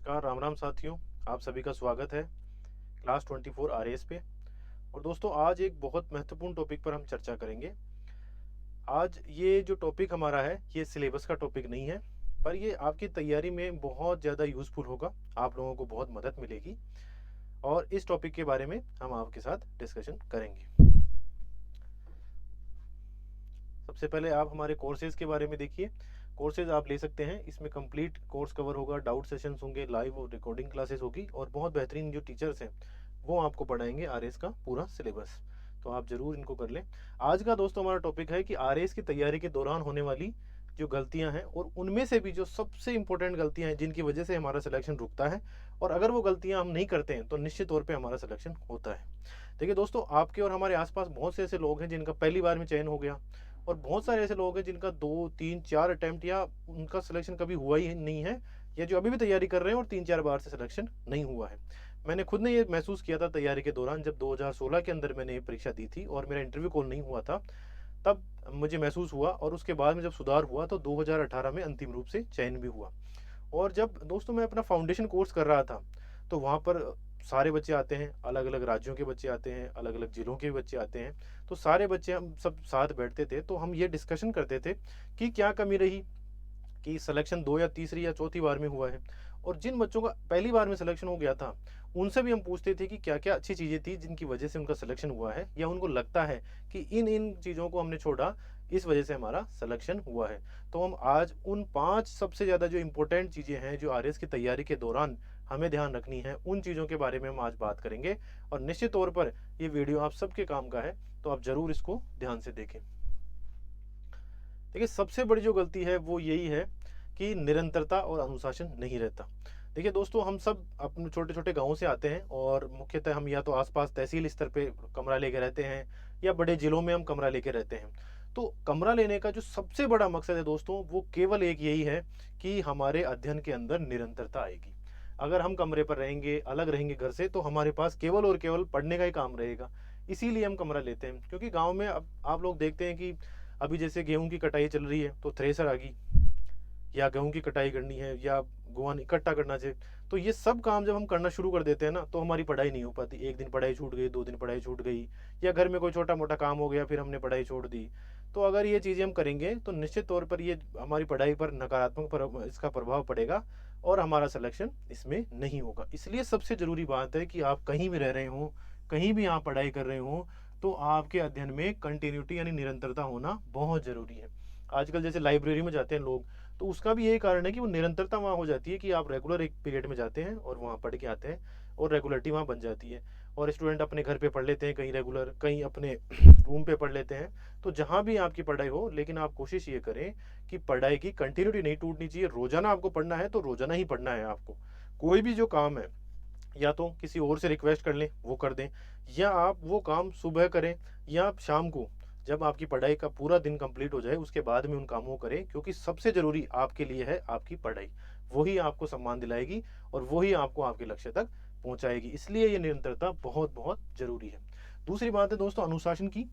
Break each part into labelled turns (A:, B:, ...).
A: नमस्कार, राम राम साथियों। आप सभी का स्वागत है क्लास 24 आरएस पे। और दोस्तों, आज एक बहुत महत्वपूर्ण टॉपिक पर हम चर्चा करेंगे। आज ये जो टॉपिक हमारा है, ये सिलेबस का टॉपिक नहीं है, पर ये आपकी तैयारी में बहुत ज़्यादा यूज़फुल होगा। आप लोगों को बहुत मदद मिलेगी और इस टॉपिक के बारे में हम आपके साथ डिस्कशन करेंगे। सबसे पहले आप हमारे कोर्सेज के बारे में देखिए। कोर्सेज आप ले सकते हैं, इसमें कंप्लीट कोर्स कवर होगा, डाउट सेशंस होंगे, लाइव और रिकॉर्डिंग क्लासेस होगी और बहुत बेहतरीन जो टीचर्स हैं वो आपको पढ़ाएंगे आरएस का पूरा सिलेबस। तो आप ज़रूर इनको कर लें। आज का दोस्तों हमारा टॉपिक है कि आरएस की तैयारी के दौरान होने वाली जो गलतियां हैं और उनमें से भी जो सबसे इंपॉर्टेंट गलतियां हैं जिनकी वजह से हमारा सिलेक्शन रुकता है, और अगर वो गलतियां हम नहीं करते हैं तो निश्चित तौर पे हमारा सिलेक्शन होता है। देखिए दोस्तों, आपके और हमारे आसपास बहुत से ऐसे लोग हैं जिनका पहली बार में चयन हो गया, और बहुत सारे ऐसे लोग हैं जिनका 2 3 4 अटेम्प्ट या उनका सिलेक्शन कभी हुआ ही नहीं है, या जो अभी भी तैयारी कर रहे हैं और 3 4 बार से सिलेक्शन नहीं हुआ है। मैंने खुद ने ये महसूस किया था तैयारी के दौरान, जब 2016 के अंदर मैंने ये परीक्षा दी थी और मेरा इंटरव्यू कॉल नहीं हुआ था, तब मुझे महसूस हुआ। और उसके बाद में जब सुधार हुआ तो 2018 में अंतिम रूप से चयन भी हुआ। और जब दोस्तों मैं अपना फाउंडेशन कोर्स कर रहा था, तो वहाँ पर सारे बच्चे आते हैं, अलग अलग राज्यों के बच्चे आते हैं, अलग अलग ज़िलों के बच्चे आते हैं। तो सारे बच्चे हम सब साथ बैठते थे, तो हम ये डिस्कशन करते थे कि क्या कमी रही कि सिलेक्शन दो या तीसरी या चौथी बार में हुआ है। और जिन बच्चों का पहली बार में सिलेक्शन हो गया था, उनसे भी हम पूछते थे कि क्या क्या अच्छी चीज़ें थी जिनकी वजह से उनका सिलेक्शन हुआ है, या उनको लगता है कि इन इन चीज़ों को हमने छोड़ा, इस वजह से हमारा सिलेक्शन हुआ है। तो हम आज उन 5 सबसे ज़्यादा जो इम्पोर्टेंट चीज़ें हैं जो आरएस की तैयारी के दौरान हमें ध्यान रखनी है, उन चीज़ों के बारे में हम आज बात करेंगे। और निश्चित तौर पर ये वीडियो आप सबके काम का है, तो आप ज़रूर इसको ध्यान से देखें। देखिए, सबसे बड़ी जो गलती है वो यही है कि निरंतरता और अनुशासन नहीं रहता। देखिए दोस्तों, हम सब अपने छोटे छोटे गाँव से आते हैं और मुख्यतः हम या तो आसपास तहसील स्तर पे कमरा लेके रहते हैं, या बड़े ज़िलों में हम कमरा लेके रहते हैं। तो कमरा लेने का जो सबसे बड़ा मकसद है दोस्तों, वो केवल एक यही है कि हमारे अध्ययन के अंदर निरंतरता आएगी। अगर हम कमरे पर रहेंगे, अलग रहेंगे घर से, तो हमारे पास केवल और केवल पढ़ने का ही काम रहेगा। इसीलिए हम कमरा लेते हैं, क्योंकि गाँव में अब आप लोग देखते हैं कि अभी जैसे गेहूँ की कटाई चल रही है, तो थ्रेसर आ गई, या गेहूँ की कटाई करनी है, या गोवन इकट्ठा करना चाहिए। तो ये सब काम जब हम करना शुरू कर देते हैं ना, तो हमारी पढ़ाई नहीं हो पाती। एक दिन पढ़ाई छूट गई, 2 दिन पढ़ाई छूट गई, या घर में कोई छोटा मोटा काम हो गया, फिर हमने पढ़ाई छोड़ दी। तो अगर ये चीज़ें हम करेंगे तो निश्चित तौर पर ये हमारी पढ़ाई पर नकारात्मक इसका प्रभाव पड़ेगा, और हमारा सिलेक्शन इसमें नहीं होगा। इसलिए सबसे ज़रूरी बात है कि आप कहीं भी रह रहे हों, कहीं भी आप पढ़ाई कर रहे हों, तो आपके अध्ययन में कंटिन्यूटी यानी निरंतरता होना बहुत ज़रूरी है। आजकल जैसे लाइब्रेरी में जाते हैं लोग, तो उसका भी यही कारण है कि वो निरंतरता वहाँ हो जाती है कि आप रेगुलर एक पीरियड में जाते हैं और वहाँ पढ़ के आते हैं, और रेगुलरिटी वहाँ बन जाती है। और स्टूडेंट अपने घर पे पढ़ लेते हैं, कहीं रेगुलर, कहीं अपने रूम पे पढ़ लेते हैं। तो जहाँ भी आपकी पढ़ाई हो, लेकिन आप कोशिश ये करें कि पढ़ाई की कंटिन्यूटी नहीं टूटनी चाहिए। रोजाना आपको पढ़ना है तो रोजाना ही पढ़ना है आपको। कोई भी जो काम है, या तो किसी और से रिक्वेस्ट कर लें, वो कर दें, या आप वो काम सुबह करें, या आप शाम को, जब आपकी पढ़ाई का पूरा दिन कंप्लीट हो जाए उसके बाद में उन कामों को करें। क्योंकि सबसे ज़रूरी आपके लिए है आपकी पढ़ाई। वही आपको सम्मान दिलाएगी और वही आपको आपके लक्ष्य तक पहुंचाएगी। इसलिए ये निरंतरता बहुत बहुत ज़रूरी है। दूसरी बात है दोस्तों अनुशासन की।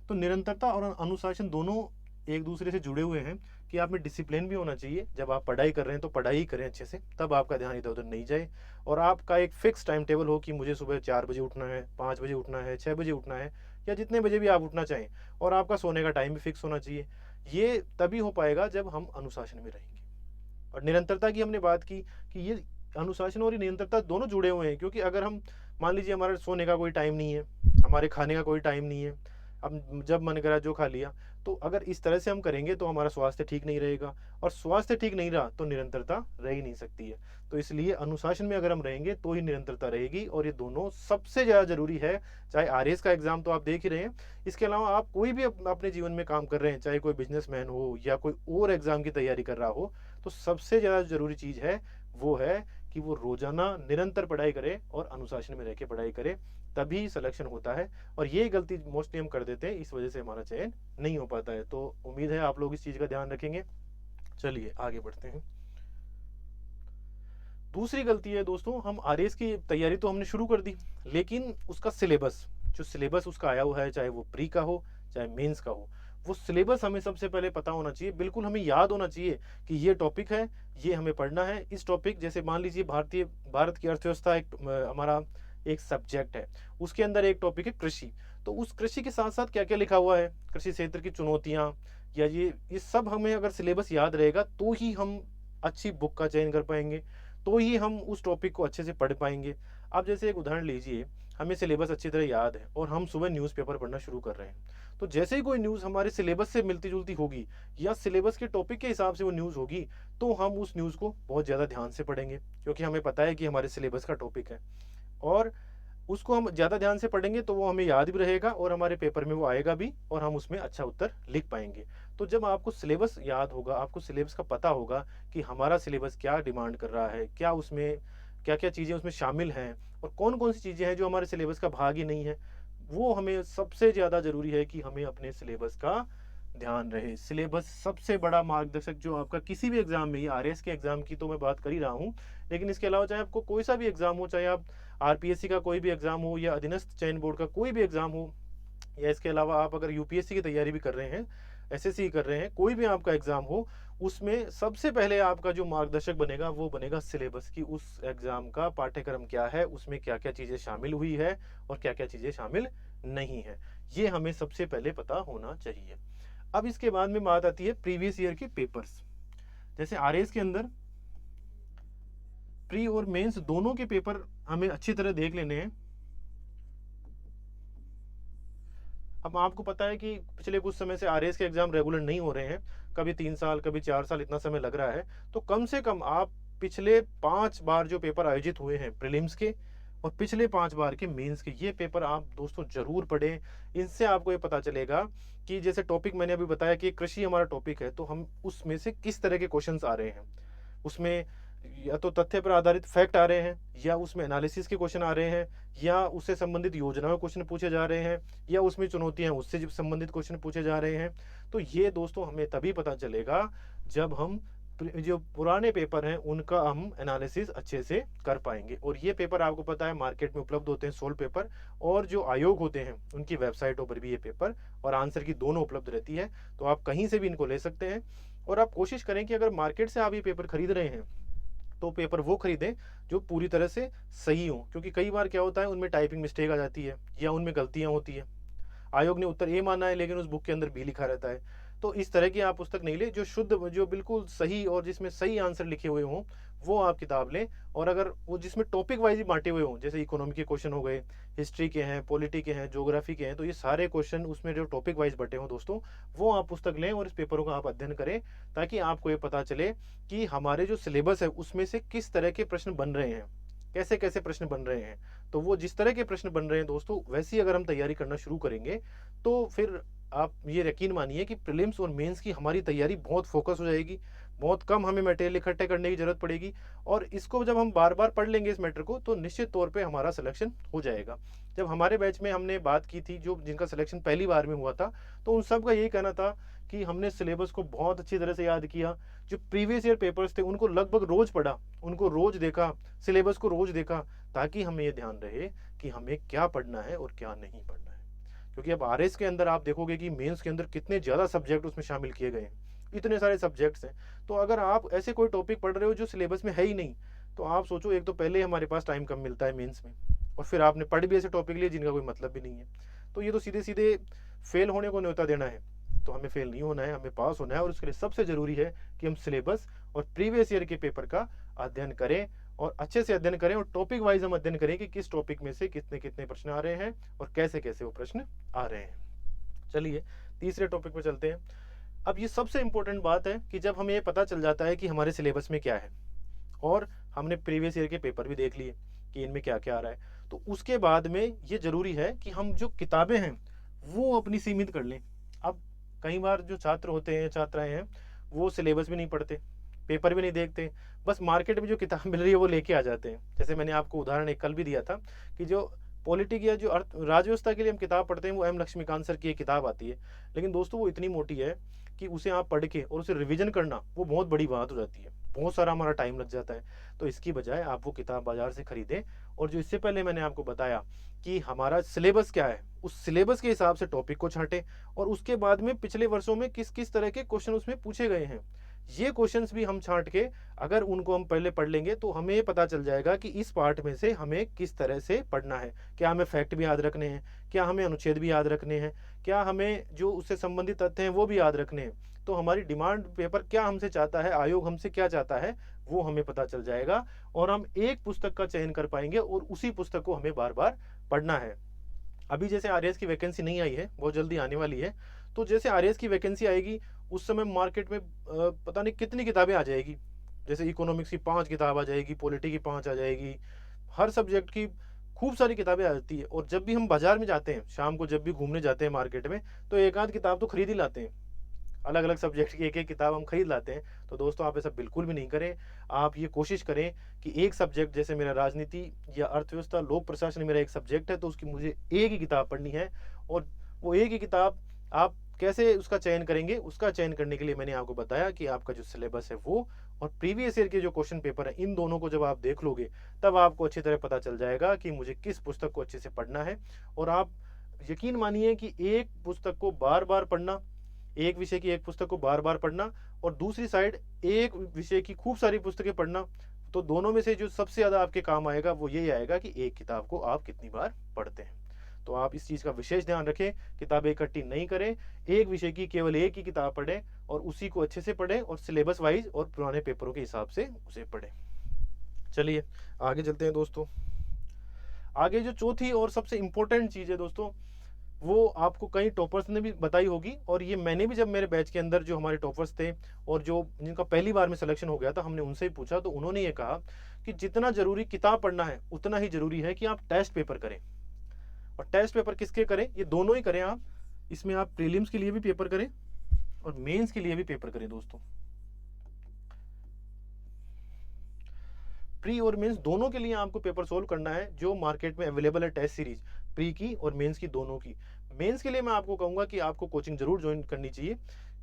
A: तो निरंतरता और अनुशासन दोनों एक दूसरे से जुड़े हुए हैं, कि आप में डिसिप्लिन भी होना चाहिए। जब आप पढ़ाई कर रहे हैं तो पढ़ाई ही करें अच्छे से, तब आपका ध्यान इधर उधर नहीं जाए। और आपका एक फिक्स टाइम टेबल हो कि मुझे सुबह 4 बजे उठना है, 5 बजे उठना है, 6 बजे उठना है, या जितने बजे भी आप उठना चाहें। और आपका सोने का टाइम भी फिक्स होना चाहिए। ये तभी हो पाएगा जब हम अनुशासन में रहेंगे। और निरंतरता की हमने बात की कि ये अनुशासन और ये निरंतरता दोनों जुड़े हुए हैं। क्योंकि अगर हम मान लीजिए हमारा सोने का कोई टाइम नहीं है, हमारे खाने का कोई टाइम नहीं है, अब जब मन करा जो खा लिया, तो अगर इस तरह से हम करेंगे तो हमारा स्वास्थ्य ठीक नहीं रहेगा, और स्वास्थ्य ठीक नहीं रहा तो निरंतरता रह ही नहीं सकती है। तो इसलिए अनुशासन में अगर हम रहेंगे तो ही निरंतरता रहेगी, और ये दोनों सबसे ज़्यादा जरूरी है। चाहे आरएस का एग्जाम तो आप देख ही रहे हैं, इसके अलावा आप कोई भी अपने जीवन में काम कर रहे हैं, चाहे कोई बिजनेसमैन हो या कोई और एग्जाम की तैयारी कर रहा हो, तो सबसे ज़्यादा ज़रूरी चीज़ है वो है कि वो रोजाना निरंतर पढ़ाई करे और अनुशासन में रह के पढ़ाई करे, तभी सिलेक्शन होता है। और ये गलती मोस्टली हम कर देते हैं, इस वजह से हमारा चयन नहीं हो पाता है। तो उम्मीद है आप लोग इस चीज़ का ध्यान रखेंगे। चलिए आगे बढ़ते हैं। दूसरी गलती है दोस्तों, हम आरएस की तैयारी तो हमने शुरू कर दी, लेकिन उसका सिलेबस, जो सिलेबस उसका आया हुआ है, चाहे वो प्री का हो चाहे मेंस का हो, वो सिलेबस हमें सबसे पहले पता होना चाहिए, बिल्कुल हमें याद होना चाहिए कि ये टॉपिक है, ये हमें पढ़ना है। इस टॉपिक जैसे मान लीजिए भारत की अर्थव्यवस्था एक हमारा एक सब्जेक्ट है, उसके अंदर एक टॉपिक है कृषि। तो उस कृषि के साथ-साथ क्या-क्या लिखा हुआ है, कृषि क्षेत्र की चुनौतियाँ या ये सब हमें अगर सिलेबस याद रहेगा तो ही हम अच्छी बुक का चयन कर पाएँगे, तो ही हम उस टॉपिक को अच्छे से पढ़ पाएँगे। आप जैसे एक उदाहरण लीजिए, हमें सिलेबस अच्छी तरह याद है और हम सुबह न्यूज़पेपर पढ़ना शुरू कर रहे हैं। तो जैसे ही कोई न्यूज़ हमारे सिलेबस से मिलती-जुलती होगी या सिलेबस के टॉपिक के हिसाब से वो न्यूज़ होगी, तो हम उस न्यूज़ को बहुत ज़्यादा ध्यान से पढ़ेंगे, क्योंकि हमें पता है कि हमारे सिलेबस का टॉपिक है। और उसको हम ज़्यादा ध्यान से पढ़ेंगे तो वो हमें याद भी रहेगा और हमारे पेपर में वो आएगा भी और हम उसमें अच्छा उत्तर लिख पाएँगे। तो जब आपको सिलेबस याद होगा, आपको सिलेबस का पता होगा कि हमारा सिलेबस क्या डिमांड कर रहा है, क्या उसमें क्या-क्या चीज़ें उसमें शामिल हैं और कौन-कौन सी चीज़ें हैं जो हमारे सिलेबस का भाग ही नहीं है, वो हमें सबसे ज़्यादा ज़रूरी है कि हमें अपने सिलेबस का ध्यान रहे। सिलेबस सबसे बड़ा मार्गदर्शक जो आपका किसी भी एग्ज़ाम में, ये आरएएस के एग्ज़ाम की तो मैं बात कर ही रहा हूँ, लेकिन इसके अलावा चाहे आपको कोई सा भी एग्ज़ाम हो, चाहे आप आरपीएससी का कोई भी एग्ज़ाम हो या अधीनस्थ चयन बोर्ड का कोई भी एग्ज़ाम हो या इसके अलावा आप अगर यूपीएससी की तैयारी भी कर रहे हैं, एसएससी कर रहे हैं, कोई भी आपका एग्ज़ाम हो, उसमें सबसे पहले आपका जो मार्गदर्शक बनेगा, वो बनेगा सिलेबस कि उस एग्ज़ाम का पाठ्यक्रम क्या है, उसमें क्या-क्या चीज़ें शामिल हुई है और क्या-क्या चीज़ें शामिल नहीं है। ये हमें सबसे पहले पता होना चाहिए। अब इसके बाद में बात आती है प्रीवियस ईयर के पेपर्स। जैसे आरएएस के अंदर प्री और मेंस दोनों के पेपर हमें अच्छी तरह देख लेने हैं। अब आपको पता है कि पिछले कुछ समय से आरएएस के एग्ज़ाम रेगुलर नहीं हो रहे हैं। कभी 3 साल, कभी 4 साल इतना समय लग रहा है। तो कम से कम आप पिछले 5 बार जो पेपर आयोजित हुए हैं प्रीलिम्स के और पिछले 5 बार के मेंस के, ये पेपर आप दोस्तों ज़रूर पढ़ें। इनसे आपको ये पता चलेगा कि जैसे टॉपिक मैंने अभी बताया कि कृषि हमारा टॉपिक है, तो हम उसमें से किस तरह के क्वेश्चन्स आ रहे हैं। उसमें या तो तथ्य पर आधारित फैक्ट आ रहे हैं या उसमें एनालिसिस के क्वेश्चन आ रहे हैं या उससे संबंधित योजनाओं के क्वेश्चन पूछे जा रहे हैं या उसमें चुनौतियां उससे संबंधित क्वेश्चन पूछे जा रहे हैं। तो ये दोस्तों हमें तभी पता चलेगा जब हम जो पुराने पेपर हैं उनका हम एनालिसिस अच्छे से कर पाएंगे। और ये पेपर आपको पता है मार्केट में उपलब्ध होते हैं, सोल्व पेपर, और जो आयोग होते हैं उनकी वेबसाइटों पर भी ये पेपर और आंसर की दोनों उपलब्ध रहती है। तो आप कहीं से भी इनको ले सकते हैं और आप कोशिश करें कि अगर मार्केट से आप ये पेपर खरीद रहे हैं तो पेपर वो खरीदें जो पूरी तरह से सही हो, क्योंकि कई बार क्या होता है उनमें टाइपिंग मिस्टेक आ जाती है या उनमें गलतियां होती है। आयोग ने उत्तर ए माना है लेकिन उस बुक के अंदर बी लिखा रहता है। तो इस तरह की आप पुस्तक नहीं लें, जो शुद्ध, जो बिल्कुल सही और जिसमें सही आंसर लिखे हुए हों वो आप किताब लें। और अगर वो जिसमें टॉपिक वाइज ही बांटे हुए हों, जैसे इकोनॉमी के क्वेश्चन हो गए, हिस्ट्री के हैं, पॉलिटी के हैं, ज्योग्राफी के हैं, तो ये सारे क्वेश्चन उसमें जो टॉपिक वाइज बटे हों दोस्तों, वो आप पुस्तक लें और इस पेपरों का आप अध्ययन करें, ताकि आपको ये पता चले कि हमारे जो सिलेबस है उसमें से किस तरह के प्रश्न बन रहे हैं, कैसे कैसे प्रश्न बन रहे हैं। तो वो जिस तरह के प्रश्न बन रहे हैं दोस्तों, वैसी अगर हम तैयारी करना शुरू करेंगे तो फिर आप ये यकीन मानिए कि प्रीलिम्स और मेंस की हमारी तैयारी बहुत फोकस हो जाएगी। बहुत कम हमें मटेरियल इकट्ठे करने की ज़रूरत पड़ेगी और इसको जब हम बार-बार पढ़ लेंगे इस मैटर को, तो निश्चित तौर पे हमारा सिलेक्शन हो जाएगा। जब हमारे बैच में हमने बात की थी, जो जिनका सिलेक्शन पहली बार में हुआ था, तो उन सब का यही कहना था कि हमने सिलेबस को बहुत अच्छी तरह से याद किया। जो प्रीवियस ईयर पेपर्स थे उनको लगभग रोज़ पढ़ा, उनको रोज़ देखा, सिलेबस को रोज़ देखा, ताकि हमें ये ध्यान रहे कि हमें क्या पढ़ना है और क्या नहीं पढ़ना है। क्योंकि अब आरएस के अंदर आप देखोगे कि मेंस के अंदर कितने ज़्यादा सब्जेक्ट उसमें शामिल किए गए हैं, इतने सारे सब्जेक्ट्स हैं। तो अगर आप ऐसे कोई टॉपिक पढ़ रहे हो जो सिलेबस में है ही नहीं, तो आप सोचो, एक तो पहले हमारे पास टाइम कम मिलता है मेंस में, और फिर आपने पढ़ भी ऐसे टॉपिक लिए जिनका कोई मतलब भी नहीं है। तो ये तो सीधे सीधे फेल होने को न्योता देना है। तो हमें फेल नहीं होना है, हमें पास होना है, और उसके लिए सबसे ज़रूरी है कि हम सिलेबस और प्रीवियस ईयर के पेपर का अध्ययन करें और अच्छे से अध्ययन करें, और टॉपिक वाइज हम अध्ययन करें कि किस टॉपिक में से कितने कितने प्रश्न आ रहे हैं और कैसे कैसे वो प्रश्न आ रहे हैं। चलिए तीसरे टॉपिक पे चलते हैं। अब ये सबसे इंपॉर्टेंट बात है कि जब हमें ये पता चल जाता है कि हमारे सिलेबस में क्या है और हमने प्रीवियस ईयर के पेपर भी देख लिए कि इनमें क्या क्या आ रहा है, तो उसके बाद में ये ज़रूरी है कि हम जो किताबें हैं वो अपनी सीमित कर लें। अब कई बार जो छात्र होते हैं, छात्राएं हैं, वो सिलेबस भी नहीं पढ़ते, पेपर भी नहीं देखते, बस मार्केट में जो किताब मिल रही है वो लेके आ जाते हैं। जैसे मैंने आपको उदाहरण एक कल भी दिया था कि जो पॉलिटिक या जो अर्थ राजव्यवस्था के लिए हम किताब पढ़ते हैं, वो एम लक्ष्मीकांत सर की एक किताब आती है, लेकिन दोस्तों वो इतनी मोटी है कि उसे आप पढ़ के और उसे रिवीजन करना वो बहुत बड़ी बात हो जाती है, बहुत सारा हमारा टाइम लग जाता है। तो इसकी बजाय आप वो किताब बाजार से खरीदें, और जो इससे पहले मैंने आपको बताया कि हमारा सिलेबस क्या है, उस सिलेबस के हिसाब से टॉपिक को छांटें, और उसके बाद में पिछले वर्षों में किस किस तरह के क्वेश्चन उसमें पूछे गए हैं, ये क्वेश्चंस भी हम छांट के अगर उनको हम पहले पढ़ लेंगे तो हमें ये पता चल जाएगा कि इस पार्ट में से हमें किस तरह से पढ़ना है। क्या हमें फैक्ट भी याद रखने हैं, क्या हमें अनुच्छेद भी याद रखने हैं, क्या हमें जो उससे संबंधित तथ्य हैं वो भी याद रखने हैं। तो हमारी डिमांड पेपर क्या हमसे चाहता है, आयोग हमसे क्या चाहता है, वो हमें पता चल जाएगा, और हम एक पुस्तक का चयन कर पाएंगे और उसी पुस्तक को हमें बार बार पढ़ना है। अभी जैसे आरएएस की वैकेंसी नहीं आई है, बहुत जल्दी आने वाली है, तो जैसे आरएएस की वैकेंसी आएगी उस समय मार्केट में पता नहीं कितनी किताबें आ जाएगी। जैसे इकोनॉमिक्स की 5 किताब आ जाएगी, पॉलिटी की 5 आ जाएगी, हर सब्जेक्ट की खूब सारी किताबें आ जाती है। और जब भी हम बाजार में जाते हैं, शाम को जब भी घूमने जाते हैं मार्केट में, तो एक आध किताब तो खरीद ही लाते हैं। अलग अलग सब्जेक्ट की एक एक किताब हम खरीद लाते हैं। तो दोस्तों आप ऐसा बिल्कुल भी नहीं करें। आप ये कोशिश करें कि एक सब्जेक्ट, जैसे मेरा राजनीति या अर्थव्यवस्था लोक प्रशासन मेरा एक सब्जेक्ट है, तो उसकी मुझे एक ही किताब पढ़नी है। और वो एक ही किताब आप कैसे उसका चयन करेंगे, उसका चयन करने के लिए मैंने आपको बताया कि आपका जो सिलेबस है वो और प्रीवियस ईयर के जो क्वेश्चन पेपर है, इन दोनों को जब आप देख लोगे तब आपको अच्छी तरह पता चल जाएगा कि मुझे किस पुस्तक को अच्छे से पढ़ना है। और आप यकीन मानिए कि एक पुस्तक को बार बार पढ़ना, एक विषय की एक पुस्तक को बार बार पढ़ना, और दूसरी साइड एक विषय की खूब सारी पुस्तकें पढ़ना, तो दोनों में से जो सबसे ज़्यादा आपके काम आएगा वो यही आएगा कि एक किताब को आप कितनी बार पढ़ते हैं। तो आप इस चीज़ का विशेष ध्यान रखें, किताबें इकट्ठी नहीं करें, एक विषय की केवल एक ही किताब पढ़ें और उसी को अच्छे से पढ़ें और सिलेबस वाइज और पुराने पेपरों के हिसाब से उसे पढ़ें। चलिए आगे चलते हैं दोस्तों। आगे जो चौथी और सबसे इम्पोर्टेंट चीज़ है दोस्तों, वो आपको कई टॉपर्स ने भी बताई होगी, और ये मैंने भी जब मेरे बैच के अंदर जो हमारे टॉपर्स थे और जो जिनका पहली बार में सिलेक्शन हो गया था, हमने उनसे ही पूछा, तो उन्होंने ये कहा कि जितना जरूरी किताब पढ़ना है उतना ही जरूरी है कि आप टेस्ट पेपर करें। और टेस्ट पेपर किसके करें? ये दोनों ही करें आप। इसमें आप प्रीलिम्स के लिए भी पेपर करें और मेंस के लिए भी पेपर करें दोस्तों। प्री और मेंस दोनों के लिए आपको पेपर सोल्व करना है, जो मार्केट में अवेलेबल है टेस्ट सीरीज, प्री की और मेंस की दोनों की। मेंस के लिए मैं आपको कहूंगा कि आपको कोचिंग जरूर ज्वाइन करनी चाहिए।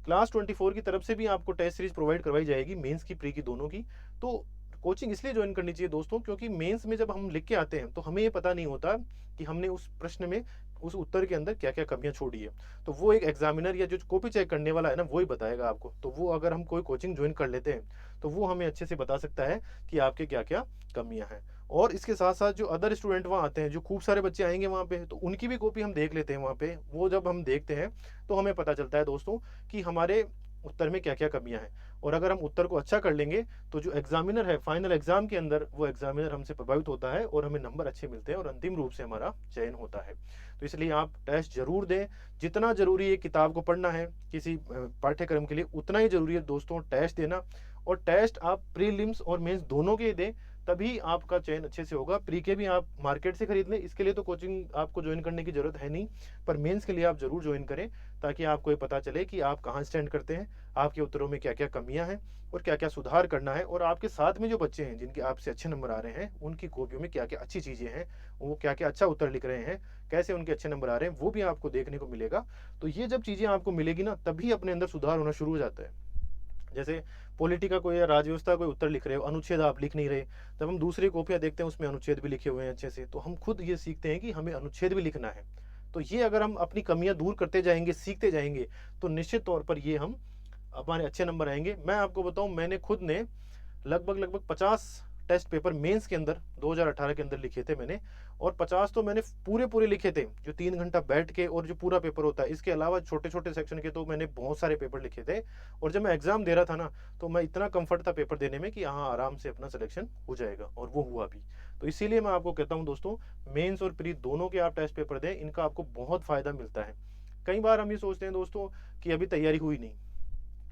A: क्लास 24 की तरफ से भी आपको टेस्ट सीरीज प्रोवाइड करवाई जाएगी, मेंस की, प्री की, दोनों की। तो कोचिंग इसलिए ज्वाइन करनी चाहिए दोस्तों क्योंकि मेंस में जब हम लिख के आते हैं तो हमें ये पता नहीं होता कि हमने उस प्रश्न में, उस उत्तर के अंदर क्या क्या कमियां छोड़ी है। तो वो एक एग्जामिनर या जो कॉपी चेक करने वाला है ना, वो ही बताएगा आपको। तो वो अगर हम कोई कोचिंग ज्वाइन कर लेते हैं तो वो हमें अच्छे से बता सकता है कि आपके क्या क्या कमियां हैं। और इसके साथ साथ जो अदर स्टूडेंट वहाँ आते हैं, जो खूब सारे बच्चे आएंगे वहाँ पे, तो उनकी भी कॉपी हम देख लेते हैं वहाँ पे। वो जब हम देखते हैं तो हमें पता चलता है दोस्तों कि हमारे उत्तर में क्या क्या कमियां हैं। और अगर हम उत्तर को अच्छा कर लेंगे तो जो एग्जामिनर है फाइनल एग्जाम के अंदर, वो एग्जामिनर हमसे प्रभावित होता है और हमें नंबर अच्छे मिलते हैं और अंतिम रूप से हमारा चयन होता है। तो इसलिए आप टेस्ट जरूर दें। जितना जरूरी है किताब को पढ़ना है किसी पाठ्यक्रम के लिए, उतना ही जरूरी है दोस्तों टेस्ट देना। और टेस्ट आप प्रीलिम्स और मेंस दोनों के दें, तभी आपका चयन अच्छे से होगा। प्री के भी आप मार्केट से खरीद लें, इसके लिए तो कोचिंग आपको ज्वाइन करने की जरूरत है नहीं, पर मेंस के लिए आप जरूर ज्वाइन करें, ताकि आपको ये पता चले कि आप कहाँ स्टैंड करते हैं, आपके उत्तरों में क्या क्या कमियां हैं और क्या क्या सुधार करना है। और आपके साथ में जो बच्चे हैं जिनके आपसे अच्छे नंबर आ रहे हैं, उनकी कॉपियों में क्या क्या अच्छी चीज़ें हैं, वो क्या क्या अच्छा उत्तर लिख रहे हैं, कैसे उनके अच्छे नंबर आ रहे हैं, वो भी आपको देखने को मिलेगा। तो ये जब चीज़ें आपको मिलेगी ना, तभी अपने अंदर सुधार होना शुरू हो जाता है। जैसे पॉलिटी का कोई या राज्यव्यवस्था कोई उत्तर लिख रहे हो, अनुच्छेद आप लिख नहीं रहे, जब हम दूसरी कॉपियां देखते हैं उसमें अनुच्छेद भी लिखे हुए हैं अच्छे से, तो हम खुद ये सीखते हैं कि हमें अनुच्छेद भी लिखना है। तो ये अगर हम अपनी कमियां दूर करते जाएंगे, सीखते जाएंगे, तो निश्चित तौर पर ये हम हमारे अच्छे नंबर आएंगे। मैं आपको बताऊं, मैंने खुद ने लगभग 50 टेस्ट पेपर मेंस के अंदर 2018 के अंदर लिखे थे मैंने। और 50 तो मैंने पूरे लिखे थे, जो 3 घंटा बैठ के और जो पूरा पेपर होता है। इसके अलावा छोटे छोटे सेक्शन के तो मैंने बहुत सारे पेपर लिखे थे। और जब मैं एग्जाम दे रहा था ना, तो मैं इतना कंफर्ट था पेपर देने में कि हाँ आराम से अपना सिलेक्शन हो जाएगा, और वो हुआ भी। तो इसीलिए मैं आपको कहता हूँ दोस्तों, मेंस और प्री दोनों के आप टेस्ट पेपर दें, इनका आपको बहुत फायदा मिलता है। कई बार हम ये सोचते हैं दोस्तों कि अभी तैयारी हुई नहीं,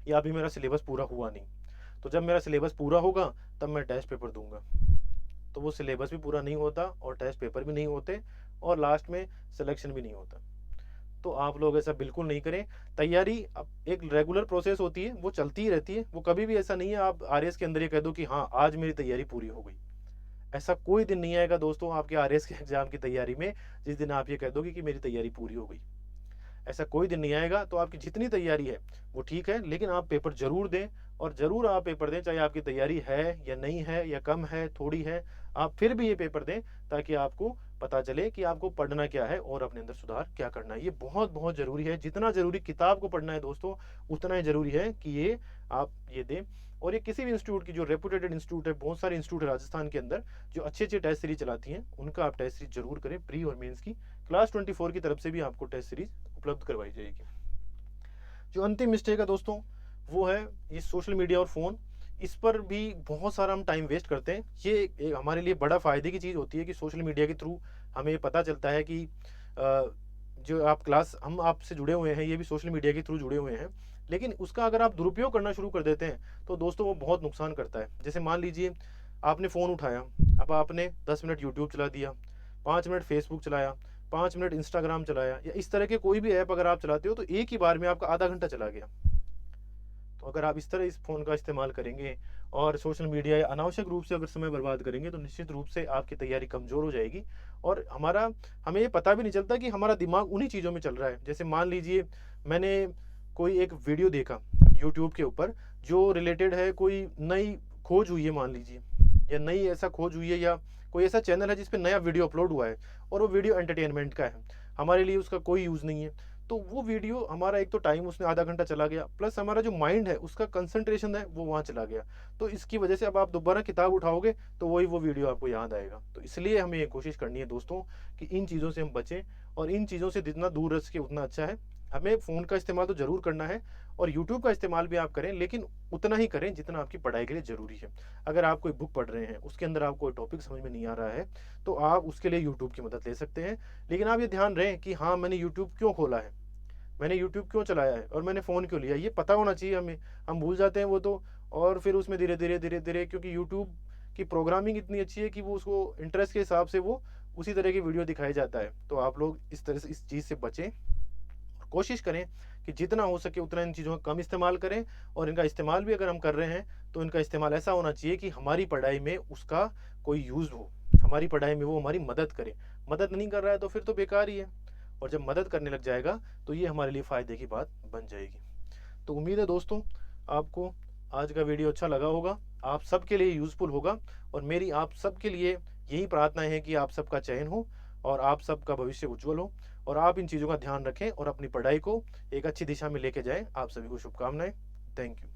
A: या अभी मेरा सिलेबस पूरा हुआ नहीं, तो जब मेरा सिलेबस पूरा होगा तब मैं टेस्ट पेपर दूंगा। तो वो सिलेबस भी पूरा नहीं होता और टेस्ट पेपर भी नहीं होते, और लास्ट में सिलेक्शन भी नहीं होता। तो आप लोग ऐसा बिल्कुल नहीं करें। तैयारी अब एक रेगुलर प्रोसेस होती है, वो चलती ही रहती है। वो कभी भी ऐसा नहीं है आप आरएएस के अंदर ये कह दो कि हाँ आज मेरी तैयारी पूरी हो गई। ऐसा कोई दिन नहीं आएगा दोस्तों आपके आरएएस के एग्जाम की तैयारी में जिस दिन आप ये कह दोगे कि मेरी तैयारी पूरी हो गई। ऐसा कोई दिन नहीं आएगा। तो आपकी जितनी तैयारी है वो ठीक है, लेकिन आप पेपर ज़रूर दें और ज़रूर आप पेपर दें, चाहे आपकी तैयारी है या नहीं है या कम है, थोड़ी है, आप फिर भी ये पेपर दें ताकि आपको पता चले कि आपको पढ़ना क्या है और अपने अंदर सुधार क्या करना है। ये बहुत-बहुत ज़रूरी है। जितना ज़रूरी किताब को पढ़ना है दोस्तों, उतना ही ज़रूरी है कि ये आप ये दें। और ये किसी भी इंस्टीट्यूट की, जो रेपुटेड इंस्टीट्यूट है, बहुत सारे इंस्टीट्यूट है राजस्थान के अंदर जो अच्छे-अच्छे टेस्ट सीरीज़ चलाती हैं, उनका आप टेस्ट सीरीज़ ज़रूर करें। प्री और मेंस की क्लास 24 की तरफ से भी आपको टेस्ट सीरीज़ उपलब्ध करवाई जाएगी। जो अंतिम मिस्टेक है दोस्तों, वो है ये सोशल मीडिया और फ़ोन। इस पर भी बहुत सारा हम टाइम वेस्ट करते हैं। ये एक हमारे लिए बड़ा फ़ायदे की चीज़ होती है कि सोशल मीडिया के थ्रू हमें पता चलता है कि जो आप क्लास हम आपसे जुड़े हुए हैं, ये भी सोशल मीडिया के थ्रू जुड़े हुए हैं। लेकिन उसका अगर आप दुरुपयोग करना शुरू कर देते हैं, तो दोस्तों वो बहुत नुकसान करता है। जैसे मान लीजिए आपने फ़ोन उठाया, अब आपने 10 मिनट यूट्यूब चला दिया, 5 मिनट फेसबुक चलाया, 5 मिनट इंस्टाग्राम चलाया, या इस तरह के कोई भी ऐप अगर आप चलाते हो तो एक ही बार में आपका आधा घंटा चला गया। तो अगर आप इस तरह इस फ़ोन का इस्तेमाल करेंगे और सोशल मीडिया या अनावश्यक रूप से अगर समय बर्बाद करेंगे, तो निश्चित रूप से आपकी तैयारी कमज़ोर हो जाएगी और हमें ये पता भी नहीं चलता कि हमारा दिमाग उन्हीं चीज़ों में चल रहा है। जैसे मान लीजिए मैंने कोई एक वीडियो देखा यूट्यूब के ऊपर जो रिलेटेड है, कोई नई खोज हुई है मान लीजिए, या नई ऐसा खोज हुई है, या कोई ऐसा चैनल है जिस पे नया वीडियो अपलोड हुआ है और वो वीडियो एंटरटेनमेंट का है, हमारे लिए उसका कोई यूज़ नहीं है। तो वो वीडियो हमारा एक तो टाइम उसमें आधा घंटा चला गया, प्लस हमारा जो माइंड है उसका कंसंट्रेशन है वो वहाँ चला गया। तो इसकी वजह से अब आप दोबारा किताब उठाओगे तो वही वो वीडियो आपको याद आएगा। तो इसलिए हमें ये कोशिश करनी है दोस्तों कि इन चीज़ों से हम बचें, और इन चीज़ों से जितना दूर रह सके उतना अच्छा है। हमें फ़ोन का इस्तेमाल तो ज़रूर करना है और यूट्यूब का इस्तेमाल भी आप करें, लेकिन उतना ही करें जितना आपकी पढ़ाई के लिए ज़रूरी है। अगर आप कोई बुक पढ़ रहे हैं, उसके अंदर आपको कोई टॉपिक समझ में नहीं आ रहा है, तो आप उसके लिए यूट्यूब की मदद ले सकते हैं। लेकिन आप ये ध्यान रखें कि हाँ, मैंने यूट्यूब क्यों खोला है? मैंने यूट्यूब क्यों चलाया है और मैंने फ़ोन क्यों लिया, ये पता होना चाहिए हमें। हम भूल जाते हैं वो तो, और फिर उसमें धीरे-धीरे क्योंकि यूट्यूब की प्रोग्रामिंग इतनी अच्छी है कि वो उसको इंटरेस्ट के हिसाब से वो उसी तरह की वीडियो दिखाया जाता है। तो आप लोग इस तरह से इस चीज़ से बचें और कोशिश करें कि जितना हो सके उतना इन चीज़ों का कम इस्तेमाल करें, और इनका इस्तेमाल भी अगर हम कर रहे हैं तो इनका इस्तेमाल ऐसा होना चाहिए कि हमारी पढ़ाई में उसका कोई यूज़ हो, हमारी पढ़ाई में वो हमारी मदद करे। मदद नहीं कर रहा है तो फिर तो बेकार ही है, और जब मदद करने लग जाएगा तो ये हमारे लिए फ़ायदे की बात बन जाएगी। तो उम्मीद है दोस्तों आपको आज का वीडियो अच्छा लगा होगा, आप सबके लिए यूज़फुल होगा, और मेरी आप सबके लिए यही प्रार्थना है कि आप सबका चयन हो और आप सबका भविष्य उज्ज्वल हो, और आप इन चीज़ों का ध्यान रखें और अपनी पढ़ाई को एक अच्छी दिशा में लेके जाएँ। आप सभी को शुभकामनाएँ। Thank you.